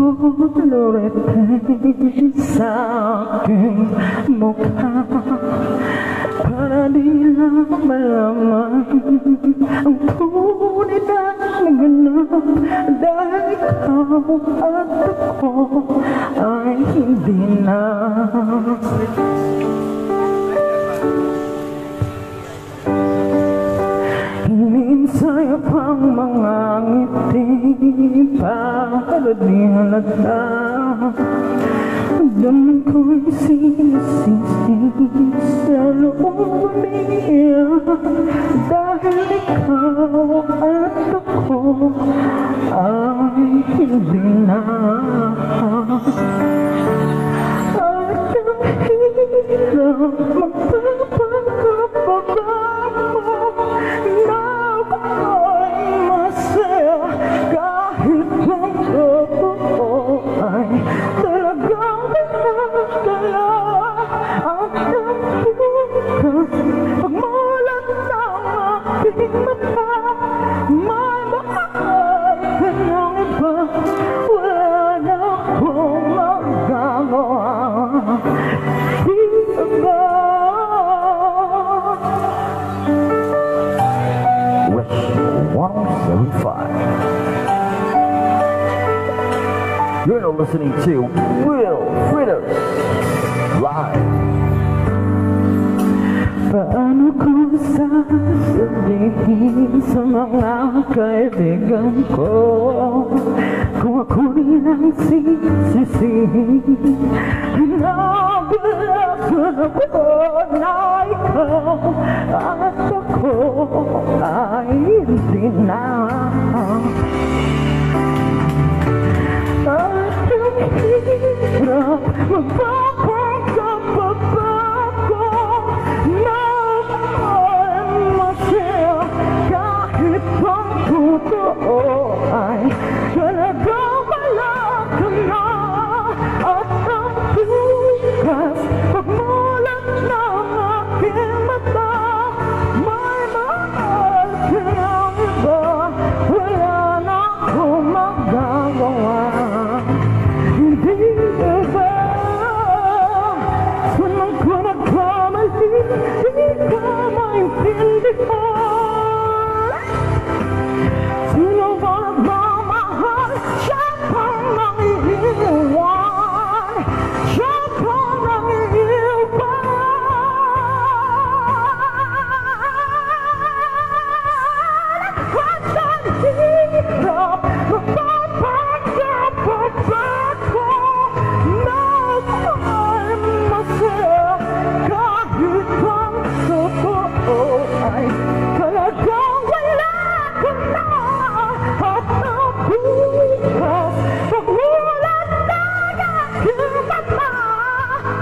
Colorete sa aking mukha para di lang malaman ang tunay na naganap dahil ikaw at ako ay hindi na. Sa'yo pang mga ngiti para di halata. Daman ko'y sinisisi sa loob niya dahil ikaw at ako ay hindi na. At ang hirap magpapagpapaba You're not listening to Will Fritters Live. Paano ko sasabihin sa mga kaibigan ko kung ako'y lang sisisihin na balagan ako na ikaw at ako ay hindi na. At ang hirap magpapagpapaba ko na ay masaya kahit ang totoo ay talagang wala ka na. At ang bukas pagmulat ng aking mata may mahal ka ng iba, wala na akong magagawa. Hindi ka maintindihan. Sino ba nagmamahal? Siya pang nangiiwan. Siya pang nangiiwan. At ang hirap magpapagpapaba ko na ay masaya kahit ang totoo ay talagang wala ka na. At ang bukas pagmulat ng aking mata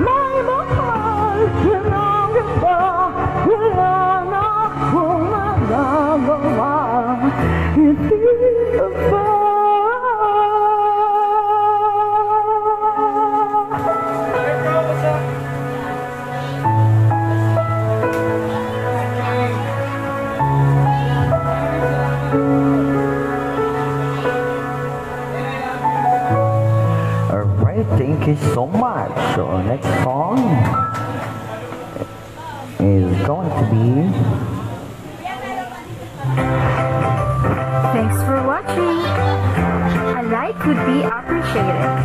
may mahal ka ng iba, wala na akong magagawa. Hindi ka ba thank you so much. So our next song is going to be Thanks for watching. A like would be appreciated.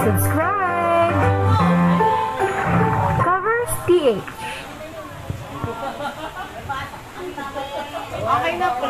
Subscribe. Covers PH. Okay na po.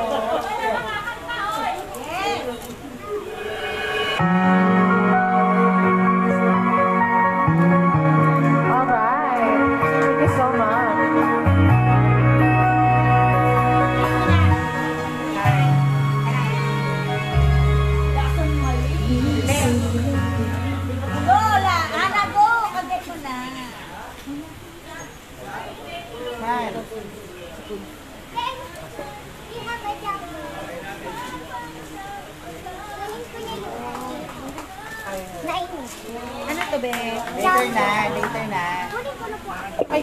Ano to, be? Later na, later na. Ay,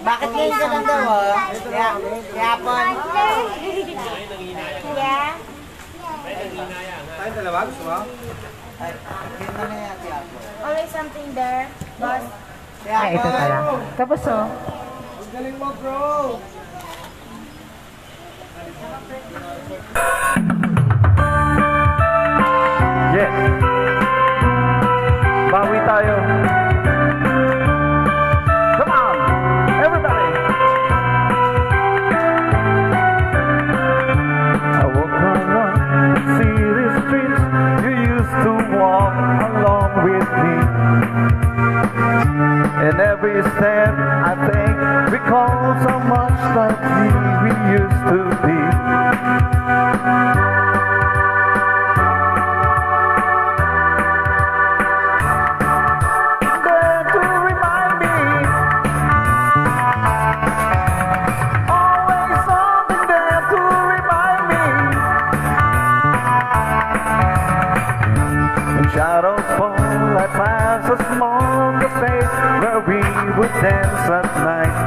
Bakit ngayon ka lang daw, oh? Yapon. Yeah. Tayo dalawa, gusto mo? Ay, yun na na yan, yapon. Always something there, boss. Ay, ito pala. Tapos oh. Ang galing mo, bro! Yes. Bawi tayo. Come on, everybody. I walk around city streets. You used to walk along with me. And every step I think recalls how much like we used to be. There to remind me, always something there to remind me. When shadows fall, I pass a small cafe where we would dance at night.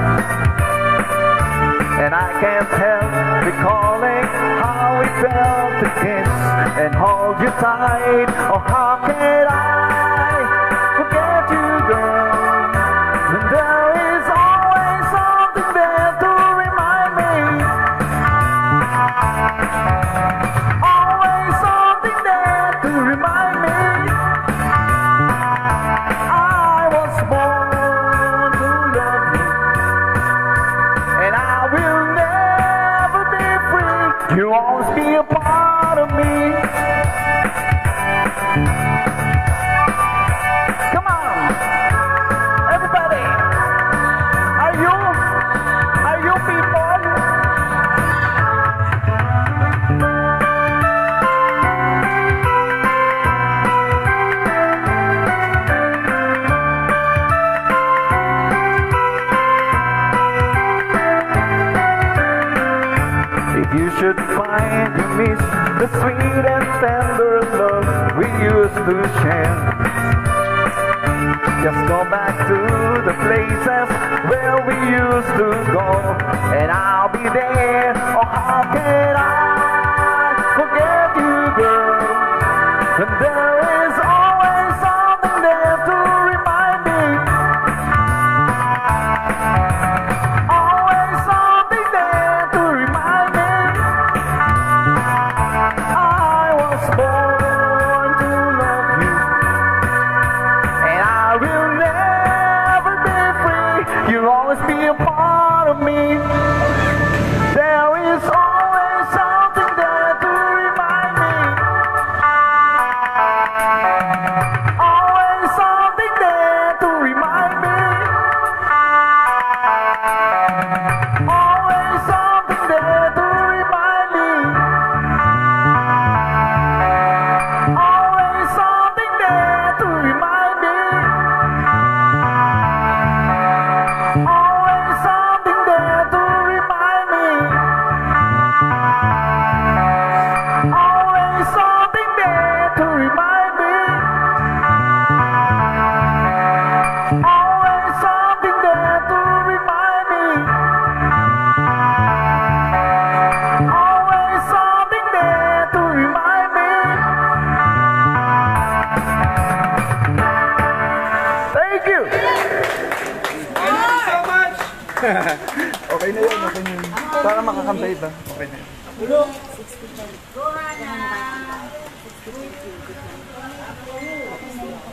And I can't help recalling how we felt to kiss and hold you tight. Oh, how can I forget you, girl? When there is always something there to remind me. Always something there to remind me. I was born to love you, and I will never be free. You'll always be a part of me. Come on, everybody. Are you people? If you should find you miss the sweet and tender love we used to share, just go back to the places where we used to go, and I'll be there. Oh, how can I forget you, girl? And there is always something there to remind me. Always something there to remind me. I was born to love you, and I will never be free. You'll always be a part of me. There is always something there to remind me. Always something there to remind me. Always something there to remind me. Always something there to remind me. Always something there to remind me. Always something there to remind me. Always something there to remind me. Always something there to remind me. Thank you. Thank you so much! Okay na yun, okay na yun. Para makakanta iba. Okay na yun.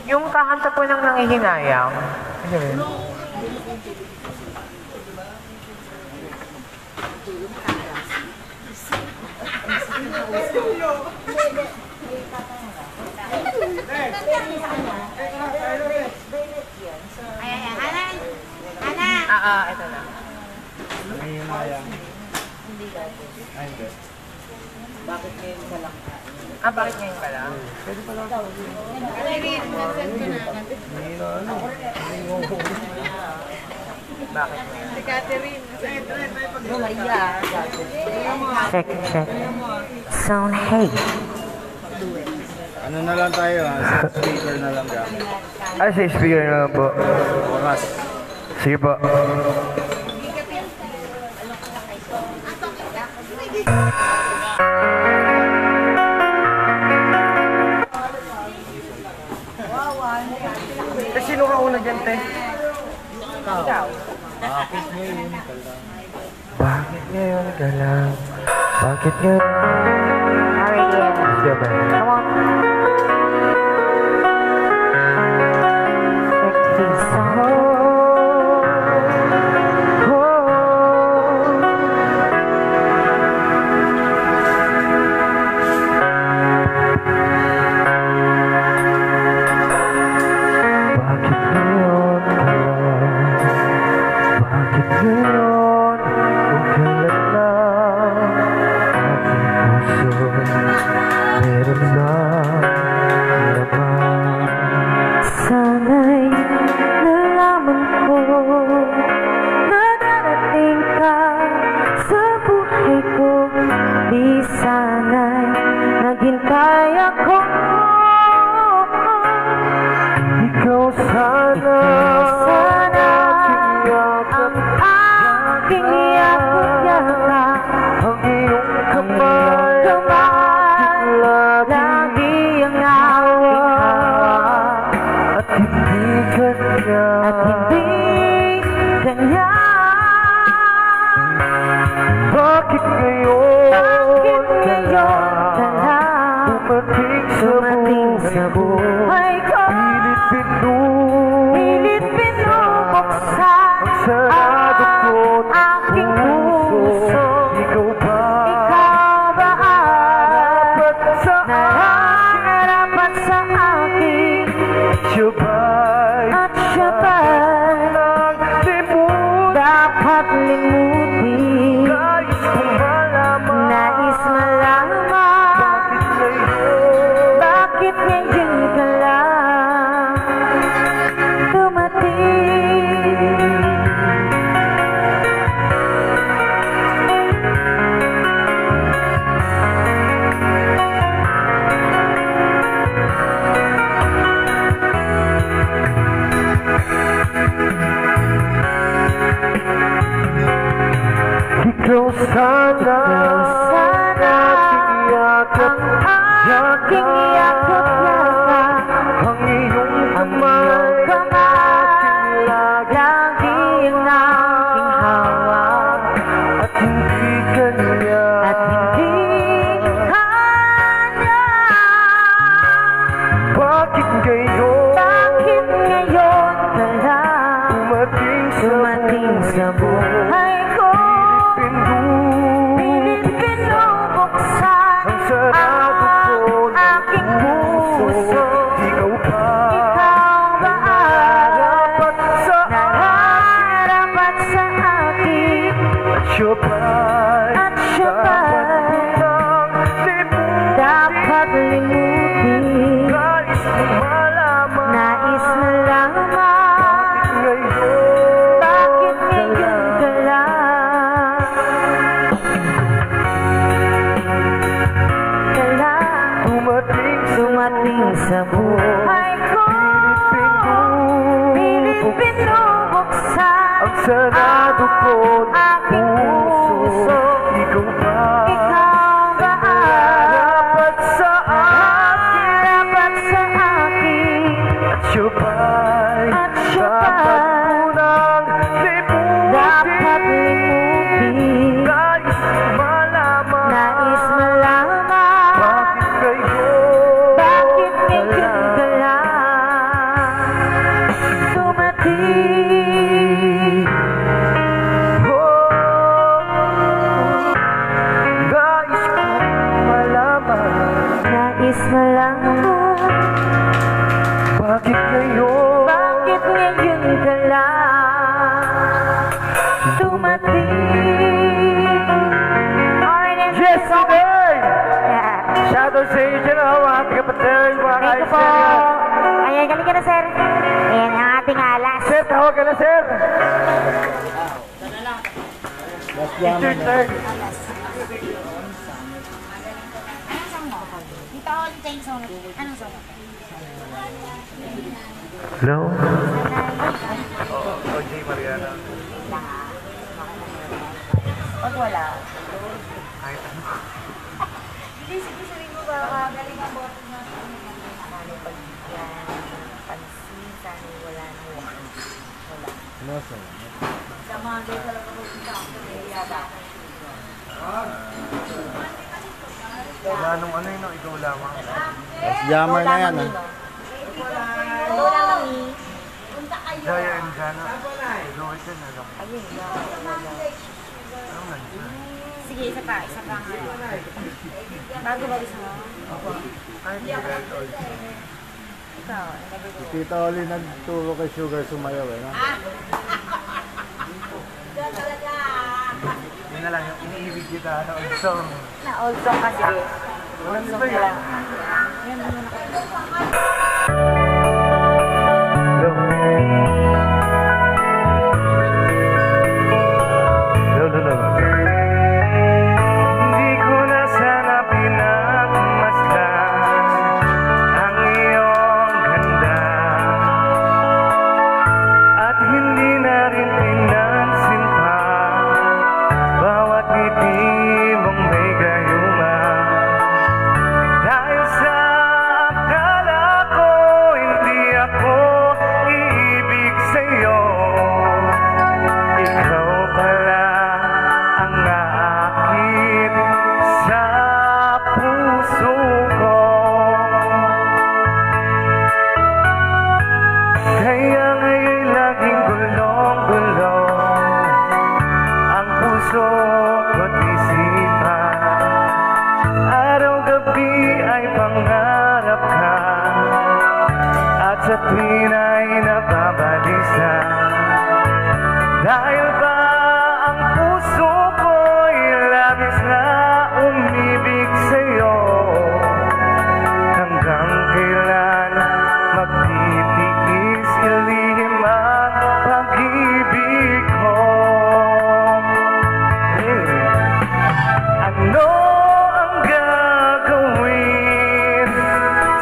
Yung kakanta po ng nangihinayang. Ano yun? Ito na. Nangihinayang. Ay, hindi. Bakit ngayon ka lang? Bakit ngayon ka lang? Pwede pala ako. Bakit ngayon? Maria. Check, check. Sound hey. Ano na lang tayo ha? Sa speaker na lang gamit. Ay, sa speaker na lang po. Oras. Sige po. Bakit ngayon ka lang? Bakit ngayon? Ariel. Sige ba? Come on. Sexy song. Bakit ngayon ka lang? Bakit ngayon? Kung kailan lang aking puso meron na laman. Sana'y nalaman ko na darating ka sa buhay ko. Di sana'y naghintay ako. Ikaw sana Ang aking yakap-yakap, ang iyong kamay lagi ang aking hawak. at hindi kanya At hindi kanya. Bakit ngayon Bakit ngayon ka lang dumating sa buhay ko? Pilit binubuksan ang sarado ko't aking puso. Ikaw ba Ikaw ba sa nararapat sa akin? siya ba'y At siya ba'y nang limutin? dapat limutin? Nais kong malaman Nais malaman bakit ngayon bakit ngayon ka lang dumating? Ikaw sana Sana yakap ang aking yakap-yakap, ang iyong ang kamay iyong kamay lagi ang aking hawak. at hindi kanya At hindi kanya. bakit ngayon Bakit ngayon ka lang dumating sa buhay ko? Pilit binubuksan ang sarado ko't aking puso. Ikaw ba Ikaw ba dapat sa nararapat sa akin? siya ba'y At siya ba'y dapat limutin? Nais kong malaman Nais malaman ngayon bakit ngayon ka lang dumating sa buhay ko. Pilit binubuksan ang sarado ko't aking puso. Ikaw ba Ikaw ba dapat sa nararapat sa akin? at siya ba'y At siya dapat ba'y munang dapat limutin? limutin? Nais kong malaman Nais malaman bakit ngayon bakit ngayon ka lang dumating? Nais kong malaman Nais malaman bakit ngayon bakit ngayon ka lang dumating? Alright, Yes, today! yeah. Shoutout sa inyo dyan, mga kapatid, mga Thank you po. kaibigan. Ayan, galing ka na, sir. Ayan ang ating alas. Sir, tawag ka na, sir. Teacher, sir. Dito ako ulit yung song. Anong song? Hello? OJ Mariana. Pag wala. Hindi, sige, sabihin mo ba, galing ang boto na. Sana pag yan, pansin, sana wala na. Wala. Ano, sir? Sa Ganong ano yun, ikaw lamang. Jammer na yan, ah. Lola Mami. Jaya and Jana. Ikaw ito na lang. Sige, isa pa nga. Bago ba gusto mo? Ay, very old. Ikaw, Si Tita Oli nagturo kay Sugar sumayaw, eh, no? Yun na lang, yung iniibig kita na old song. na old song kasi. Walang iba yun. Yan muna Hindi ko na sana pinagmasdan ang iyong ganda at hindi na rin pinansin pa bawat ngiti mong may gayuma dahil sa akala ko hindi ako iibig sa'yo. Ikaw pala ang naakit sa puso ko. Kaya ngayon laging gulong-gulong ang puso ko't isipan. Araw-gabi ay pangarap ka at sa tuwin ay nababalisa. Dahil ba ang puso ko'y labis na umibig sa'yo? Hanggang kailan magtitiis ilihim ang pag-ibig ko? Ano ang gagawin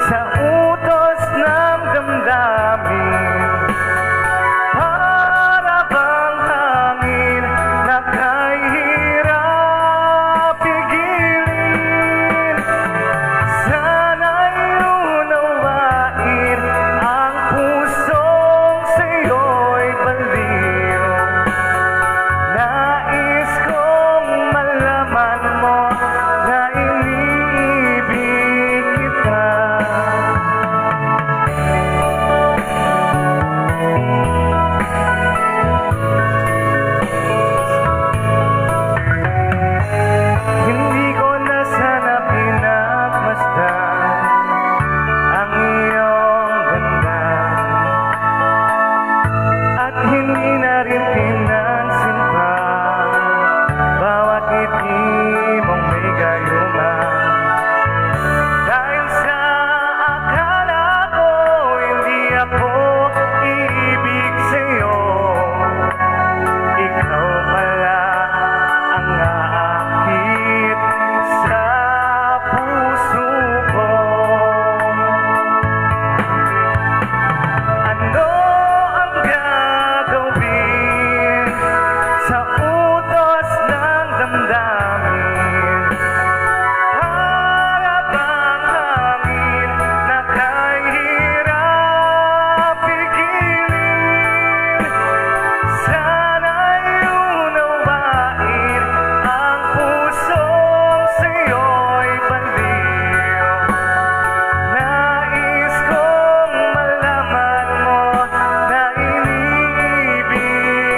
sa utos ng damdamin? Para bang hangin na kahirap pigilin? Sana'y unawain ang pusong sa'yo'y baliw. Nais kong malaman mo na iniibig kita. Hindi ko na sana pinagmasdan ang iyong ganda at hindi na rin pinansin pa bawat ngiti mong may gayuma. Dahil sa akala ko hindi ako iibig sa'yo. Ikaw pala ang naakit sa puso ko. Ano ang gagawin sa utos ng damdamin? Para bang hangin na kahirap pigilin? Sana'y unawain ang pusong sa'yo'y baliw. Nais kong malaman mo na iniibig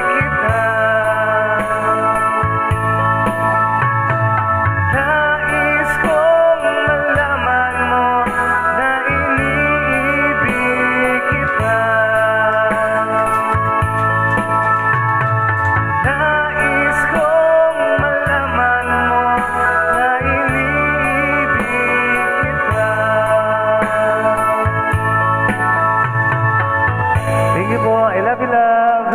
kita. Nais kong malaman mo na iniibig kita. Nais kong malaman mo na iniibig kita. Thank you po. I love you, love.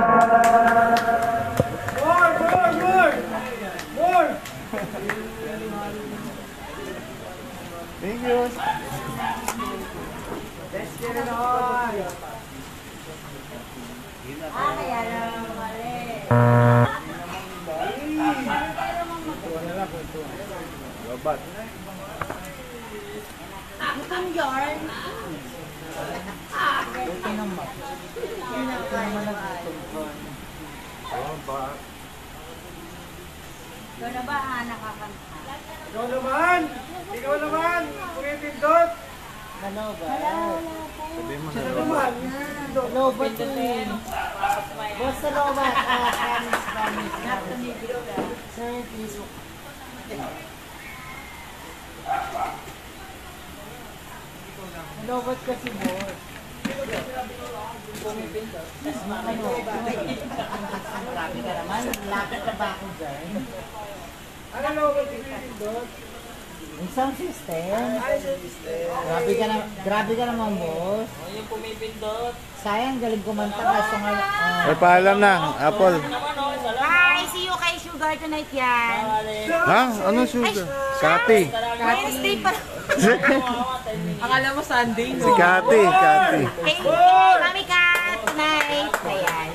Thank you. Babat. Ikaw na ba nakakanta? Ikaw naman! Ikaw naman! Pumipindot! Ano ba? Sabi mo na. Hello, ba't yun? Boss, hello ba? Promise. Sir, please. Hello, ba't kasi boss? Grabe ka naman. Lapit na ba ako dyan? Ano ba pumipindot? Yung sound system. Grabe ka naman, boss. Yung pumipindot. Sayang, galing kumanta kaso nga. May paalam na, Apple. Hi! See you kay Sugar tonight yan. Ha? Ano sugar? Kati. Wednesday pa. Akala mo Sunday, Si Kati. Kay Mami Kat tonight. Ayan.